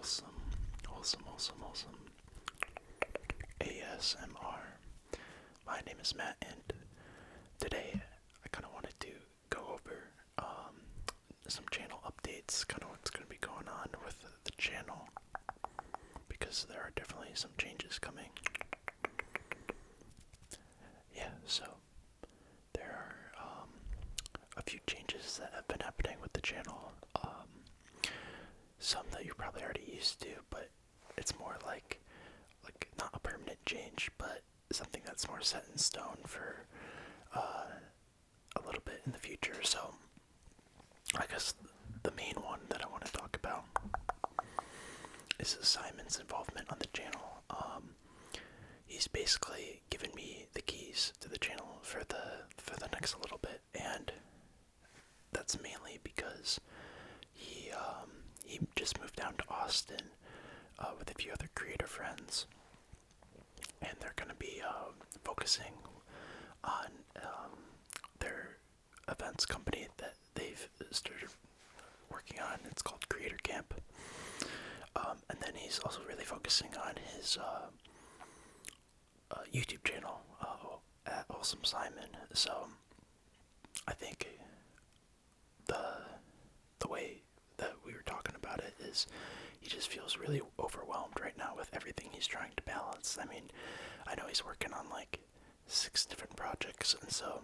Wholesome, wholesome ASMR. My name is Matt, and today I kind of wanted to go over some channel updates, kind of what's going to be going on with the channel, because there are definitely some changes coming. Yeah, so there are a few changes that have been happening with the channel. Some that you're probably already used to, but it's more like not a permanent change, but something that's more set in stone for a little bit in the future. So I guess the main one that I want to talk about is Simon's involvement on the channel. He's basically given me the keys to the channel for the next little bit, and that's mainly because he just moved down to Austin with a few other creator friends, and they're going to be focusing on their events company that they've started working on. It's called Creator Camp. And then he's also really focusing on his YouTube channel at Wholesome Simon. So I think the way that we were talking about it is he just feels really overwhelmed right now with everything he's trying to balance. I mean, I know he's working on like 6 different projects, and so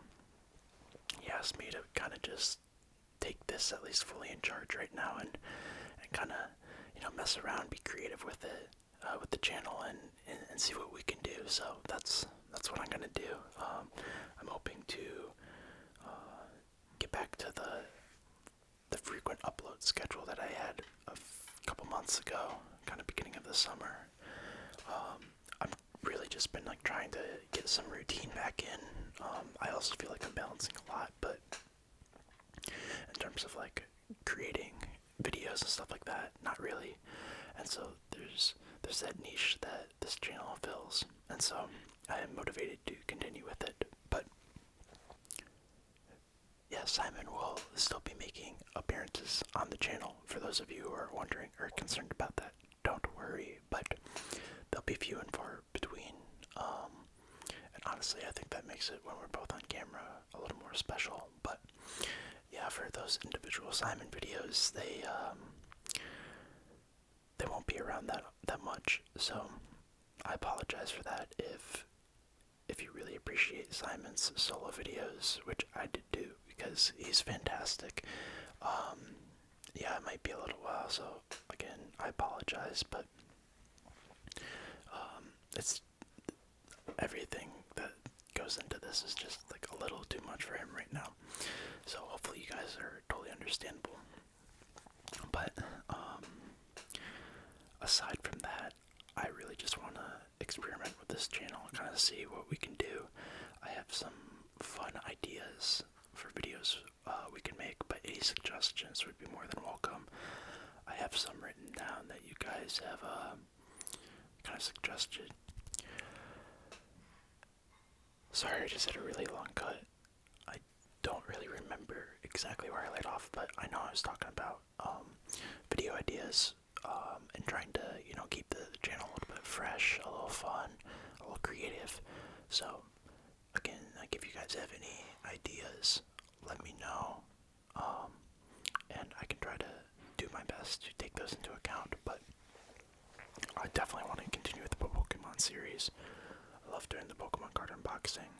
he asked me to kind of just take this at least fully in charge right now and kind of, mess around, be creative with it, with the channel, and see what we can do. So that's what I'm gonna do. I'm hoping to get back to the frequent upload schedule that I had a couple months ago, kind of beginning of the summer. I've really just been like trying to get some routine back in. I also feel like I'm balancing a lot, but in terms of like creating videos and stuff like that, not really. And so there's that niche that this channel fills, and so I am motivated to continue with it. But yeah, Simon will still be making appearances on the channel. For those of you who are wondering or concerned about that, don't worry, but they'll be few and far between. And honestly, I think that makes it, when we're both on camera, a little more special. But yeah, for those individual Simon videos, they won't be around that much. So I apologize for that if you really appreciate Simon's solo videos, which I did do because he's fantastic. Yeah, it might be a little while, so again, I apologize, but it's everything that goes into this is just like a little too much for him right now. So hopefully you guys are totally understandable. But aside from that, I really just want to experiment with this channel, kind of see what we can do. I have some fun ideas for videos we can make, but any suggestions would be more than welcome. I have some written down that you guys have kind of suggested. Sorry, I just had a really long cut. I don't really remember exactly where I laid off, but I know I was talking about video ideas and trying to, keep the channel a little bit fresh, a little fun, a little creative. So, again, like, if you guys have any ideas, let me know, and I can try to do my best to take those into account. But I definitely want to continue with the Pokemon series. I love doing the Pokemon card unboxing.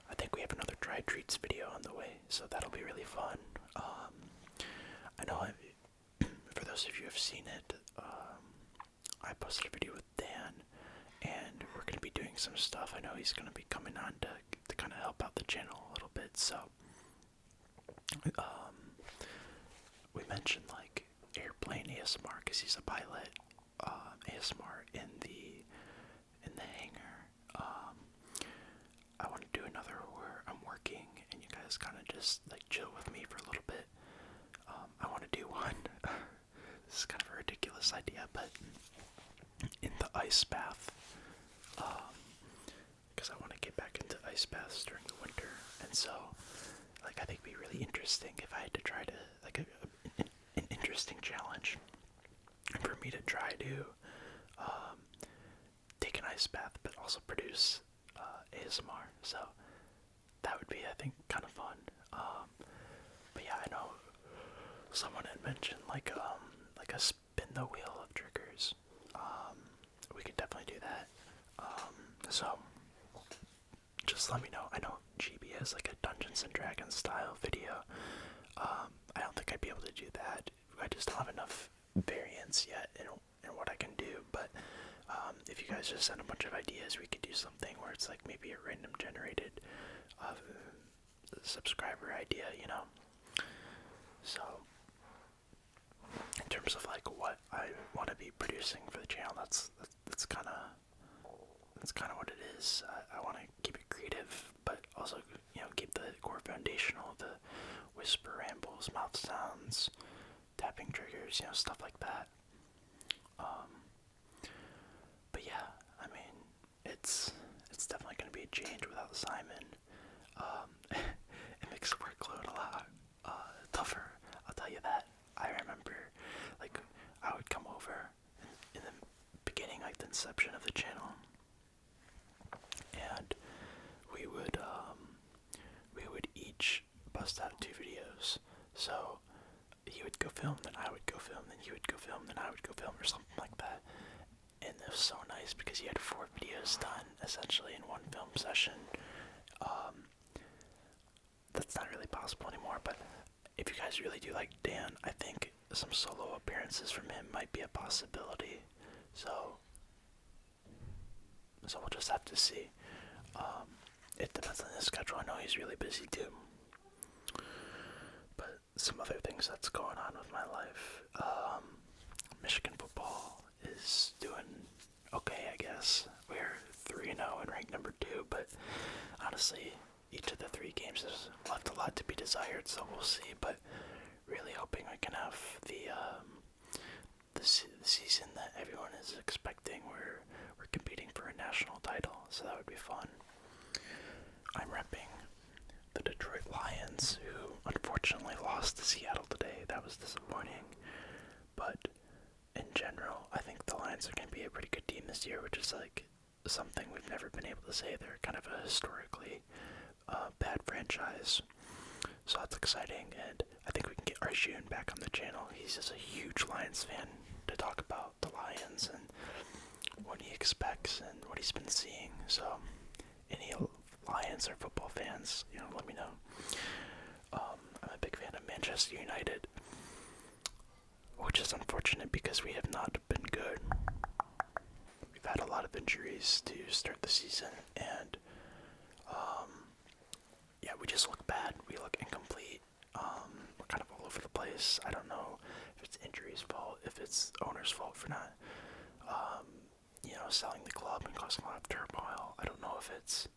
I think we have another Dry Treats video on the way, so that'll be really fun. I know for those of you who have seen it, I posted a video with Dan, and we're going to be doing some stuff. I know he's going to be coming on to kind of help out the channel a little bit, so we mentioned like airplane ASMR because he's a pilot, ASMR in the hangar. I want to do another where I'm working and you guys kind of just like chill with me for a little bit. I want to do one. This is kind of a ridiculous idea, but in the ice bath, because I want to get back into ice baths during the winter, and so like I think it'd be really interesting if I had to try to like an interesting challenge. And for for me to try to take an ice bath, but also produce ASMR. So that would be, I think, kind of fun. But yeah, I know someone had mentioned like a spin the wheel of triggers. We could definitely do that. So just let me know. I know GB has like a Dungeons and Dragons style video. I don't think I'd be able to do that. I just don't have enough variance yet in what I can do. But if you guys just send a bunch of ideas, we could do something where it's like maybe a random generated subscriber idea, you know? So in terms of like what I want to be producing for the channel, that's kind of what it is. I want to keep it creative, but also, you know, keep the core foundational, the whisper rambles, mouth sounds, tapping triggers, you know, stuff like that. But yeah, I mean, it's definitely going to be a change without Simon. It makes the workload a lot tougher, I'll tell you that. I remember, like, I would come over in the beginning, like the inception of the channel, and we would each bust out 2 videos. So he would go film, then I would go film, then he would go film, then I would go film, or something like that. And it was so nice because he had 4 videos done essentially in one film session. That's not really possible anymore, but if you guys really do like Dan, I think some solo appearances from him might be a possibility. So we'll just have to see. It depends on his schedule. I know he's really busy too. But some other things that's going on with my life. Michigan football is doing okay, I guess. We're 3-0 and ranked number 2, but honestly, each of the 3 games has left a lot to be desired, so we'll see. But really hoping we can have the season that everyone is expecting, where we're competing for a national title, so that would be fun. I'm repping the Detroit Lions, who unfortunately lost to Seattle today. That was disappointing, but in general, I think the Lions are going to be a pretty good team this year, which is like something we've never been able to say. They're kind of a historically bad franchise, so that's exciting, and I think we can get our Joon back on the channel. He's just a huge Lions fan, to talk about the Lions and what he expects and what he's been seeing. So any Lions or football fans, you know, let me know. I'm a big fan of Manchester United, which is unfortunate because we have not been good. We've had a lot of injuries to start the season, and yeah, we just look bad. We look incomplete. We're kind of all over the place. I don't know if it's injuries' fault, if it's owner's fault for not, you know, selling the club and causing a lot of turmoil. I don't know if it's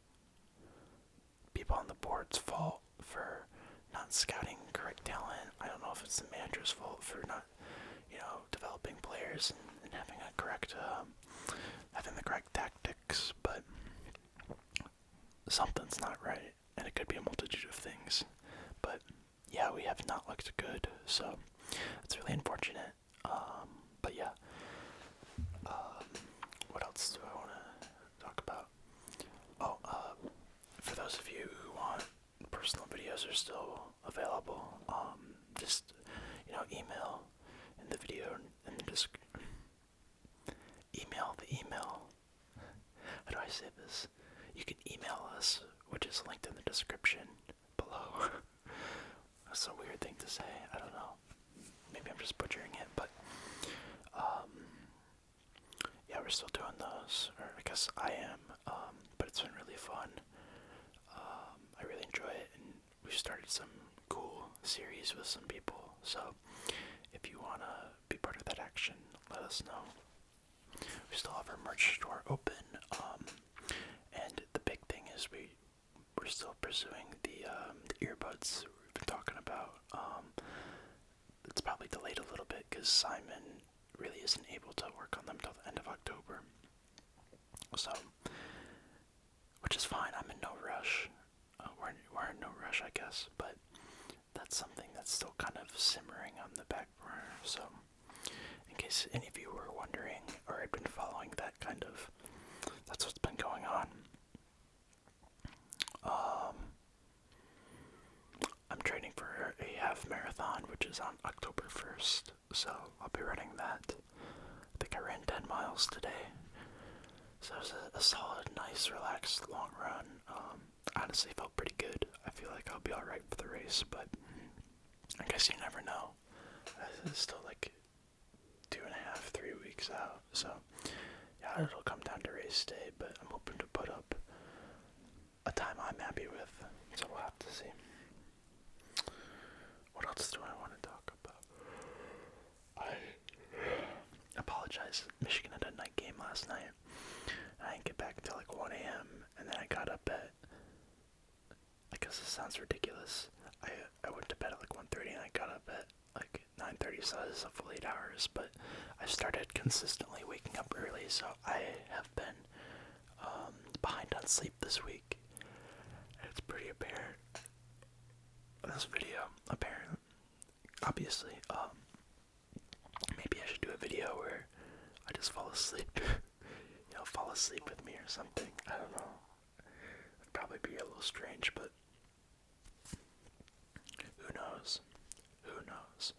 people on the board's fault for not scouting correct talent. I don't know if it's the manager's fault for not, you know, developing players and having a correct, having the correct tactics. But something's not right, and it could be a multitude of things. But yeah, we have not looked good, so it's really unfortunate. But yeah, what else do I want to talk about? Oh, for those of you who want personal videos, are still available. Just, you know, email in the video and just email the email. How do I say this? You can email us, which is linked in the description below. That's a weird thing to say. I don't know. Maybe I'm just butchering it, but yeah, we're still doing those, or I guess I am. But it's been really fun. I really enjoy it, and we've started some cool series with some people. So if you wanna be part of that action, let us know. We still have our merch store open, and the big thing is we're still pursuing the earbuds we've been talking about. It's probably delayed a little bit because Simon really isn't able to work on them till the end of October. So, which is fine. I'm in no rush. We're in no rush, I guess. But that's something that's still kind of simmering on the back burner. So, in case case any of you were wondering or had been following that that's what's been going on. I'm training for a half marathon, which is on October 1st, so I'll be running that. I think I ran 10 miles today, so it was a solid, nice, relaxed, long run. Honestly felt pretty good. I feel like I'll be alright for the race, but I guess you never know. It's still like 2.5, 3 weeks out, so yeah, it'll come down to race day, but I'm hoping to put up a time I'm happy with, so we'll have to see. What else do I want to talk about? I apologize. Michigan had a night game last night. I didn't get back until like 1 a.m. and then I got up at, I guess this sounds ridiculous. I went to bed at like 1:30 and I got up at like 9:30, so it's a full 8 hours, but I started consistently waking up early, so I have been behind on sleep this week. It's pretty apparent in this video, apparently. Obviously, maybe I should do a video where I just fall asleep. Fall asleep with me or something. I don't know. It'd probably be a little strange, but who knows? Who knows?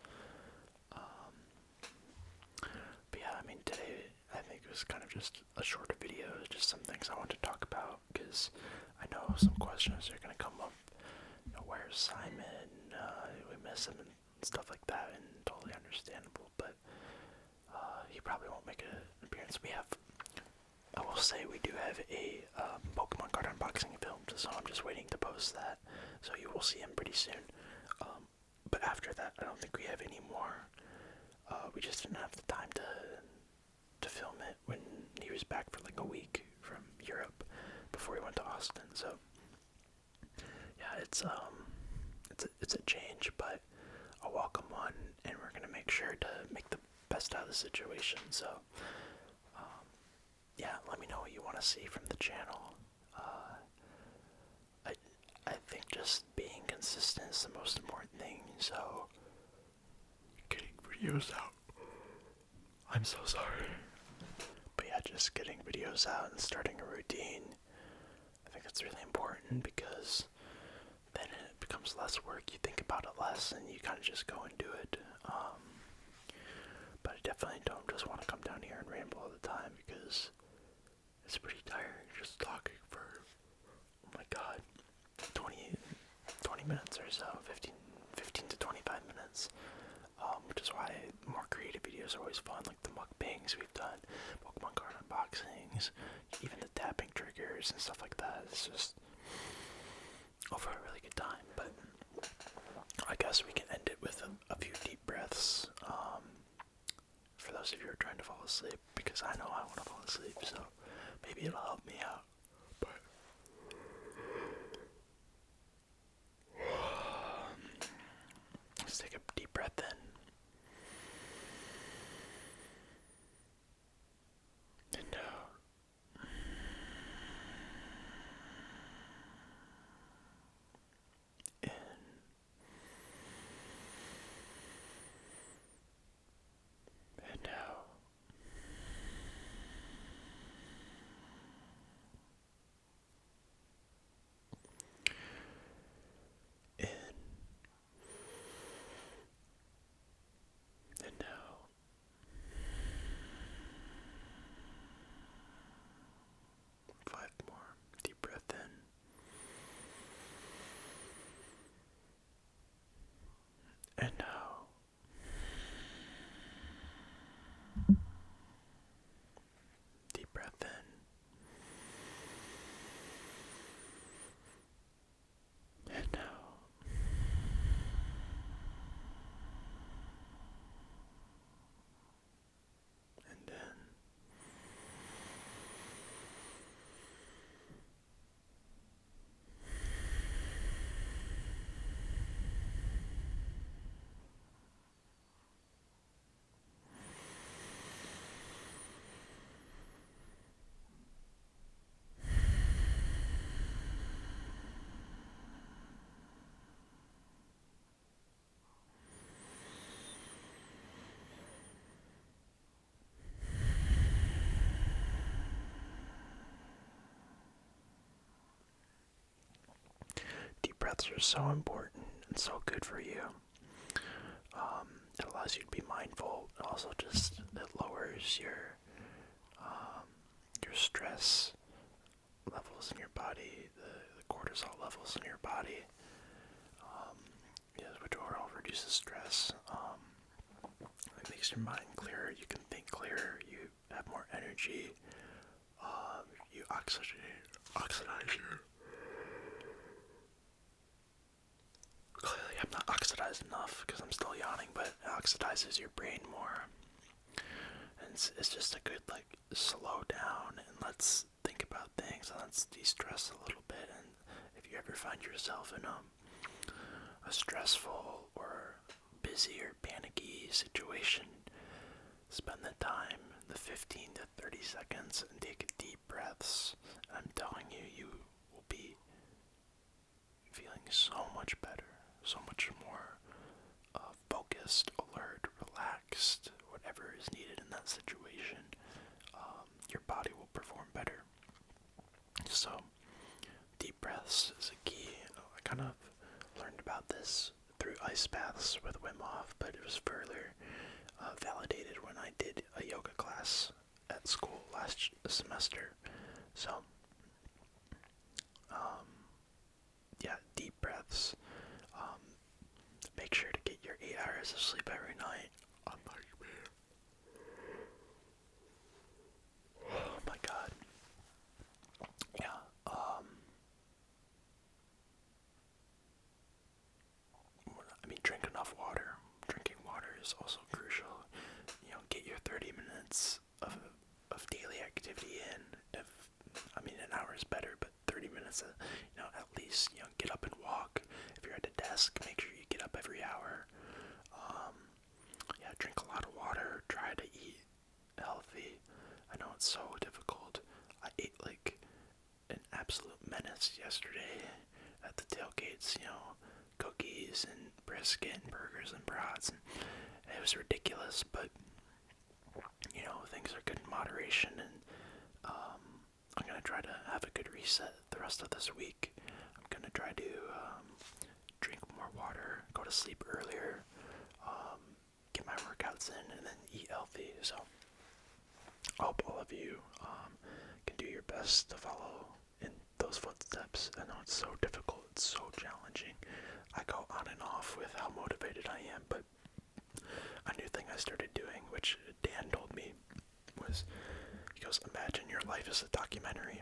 But yeah, I mean, today I think it was kind of just a shorter video, just some things I want to talk about, because I know some questions are going to come up. Where's Simon? We miss him and stuff like that, and totally understandable, but he probably won't make an appearance. I will say we do have a Pokemon card unboxing filmed, so I'm just waiting to post that, so you will see him pretty soon. But after that, I don't think we have any more. We just didn't have the time to film it when he was back for like a week from Europe before he went to Austin. So yeah, it's a change, but a welcome one, and we're gonna make sure to make the best out of the situation. So yeah, let me know what you want to see from the channel. I think just being consistent is the most important thing, so getting videos out. I'm so sorry. But yeah, just getting videos out and starting a routine, I think that's really important, because then it becomes less work, you think about it less, and you kind of just go and do it. But I definitely don't just want to come down here and ramble all the time, because it's pretty tiring just talking for, oh my god, 20 minutes or so, 15 to 25 minutes, which is why more creative videos are always fun, like the mukbangs we've done, Pokemon card unboxings, even the tapping triggers and stuff like that. It's just over a really good time. But I guess we can end it with a few deep breaths, for those of you who are trying to fall asleep, because I know I want to fall asleep, so maybe it'll help me out. But let's take a deep breath in. And out. In. And out. baths are so important and so good for you. It allows you to be mindful. It also just it lowers your stress levels in your body, the cortisol levels in your body, yes, which overall reduces stress. It makes your mind clearer. You can think clearer. You have more energy. You oxidize your. Clearly, I'm not oxidized enough because I'm still yawning, but it oxidizes your brain more. And it's just a good, like, slow down and let's think about things and let's de-stress a little bit. And if you ever find yourself in a stressful or busy or panicky situation, spend the time, the 15 to 30 seconds, and take deep breaths. I'm telling you, you will be feeling so much better, so much more focused, alert, relaxed, whatever is needed in that situation. Your body will perform better. So, deep breaths is a key. I kind of learned about this through ice baths with Wim Hof, but it was further validated when I did a yoga class at school last semester. So, yeah, deep breaths. Make sure to get your 8 hours of sleep every night. Oh my god. Yeah, I mean, drink enough water. Drinking water is also crucial. Get your 30 minutes of daily activity in. An hour is better, but 30 minutes, at least, get up and walk. If you're at a desk, make sure you get up every hour. Yeah, drink a lot of water. Try to eat healthy. I know it's so difficult. I ate like an absolute menace yesterday at the tailgates, cookies and brisket and burgers and brats. And it was ridiculous, but, things are good in moderation, and I'm going to try to have a good reset the rest of this week. I'm going to try to drink more water, go to sleep earlier, get my workouts in, and then eat healthy. So I hope all of you can do your best to follow in those footsteps. I know it's so difficult, it's so challenging. I go on and off with how motivated I am, but a new thing I started doing, which Dan told me, was, he goes, imagine your life is a documentary.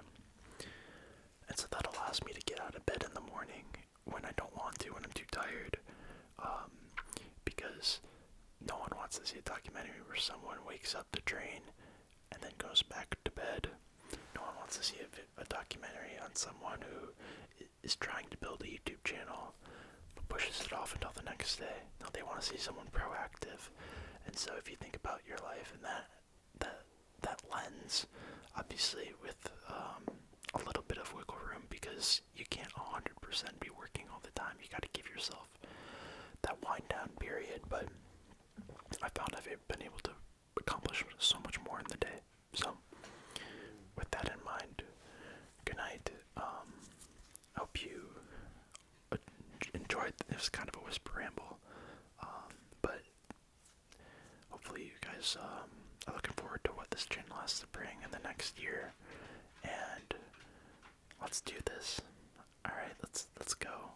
And so that allows me to get out of bed in the morning when I don't want to, when I'm too tired, because no one wants to see a documentary where someone wakes up to train and then goes back to bed. No one wants to see a documentary on someone who is trying to build a YouTube channel but pushes it off until the next day. No, they want to see someone proactive. And so if you think about your life in that lens, obviously with a little bit of wiggle room, because you can't 100% be working all the time. You got to give yourself that wind down period, but I found I've been able to accomplish so much more in the day. So with that in mind, good night. Hope you enjoyed. It was kind of a whisper ramble, but hopefully you guys are looking forward to what this channel has to bring in the next year, and let's do this. All right, let's go.